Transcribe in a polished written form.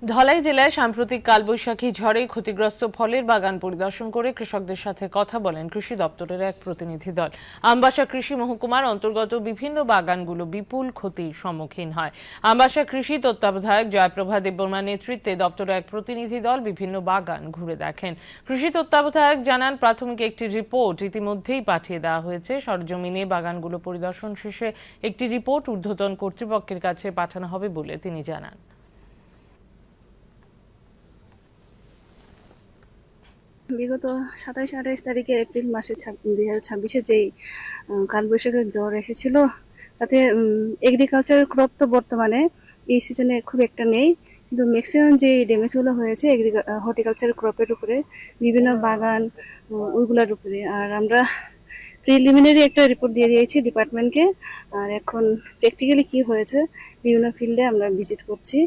ধলাই জেলায় সাম্প্রতিক কালবৈশাখী ঝড়ে ক্ষতিগ্রস্ত ফলের বাগান পরিদর্শন করে কৃষকদের সাথে কথা বলেন কৃষি দপ্তরের এক প্রতিনিধি দল। আমবাসা কৃষি মহকুমার অন্তর্গত বিভিন্ন বাগানগুলো বিপুল ক্ষতির সম্মুখীন হয়। আমবাসা কৃষি তত্ত্বাবধায়ক জয়প্রভা দেববর্মার নেতৃত্বে দপ্তরের এক প্রতিনিধি দল বিভিন্ন বাগান ঘুরে দেখেন। কৃষি তত্ত্বাবধায়ক জানান, প্রাথমিক একটি রিপোর্ট ইতিমধ্যেই পাঠিয়ে দেওয়া হয়েছে। সরজমিনে বাগানগুলো পরিদর্শন শেষে একটি রিপোর্ট ঊর্ধ্বতন কর্তৃপক্ষের কাছে পাঠানো হবে বলে তিনি জানান। বিগত 27-28 তারিখে এপ্রিল মাসে 2026-এ যেই কালবৈশাখী ঝড় এসেছিল, তাতে এগ্রিকালচার ক্রপ তো বর্তমানে এই সিজনে খুব একটা নেই, কিন্তু ম্যাক্সিমাম যে ড্যামেজগুলো হয়েছে হর্টিকালচার ক্রপের উপরে, বিভিন্ন বাগান ওইগুলোর উপরে। আর আমরা প্রিলিমিনারি একটা রিপোর্ট দিয়ে দিয়েছি ডিপার্টমেন্টকে। আর এখন প্র্যাকটিক্যালি কি হয়েছে বিভিন্ন ফিল্ডে আমরা ভিজিট করছি।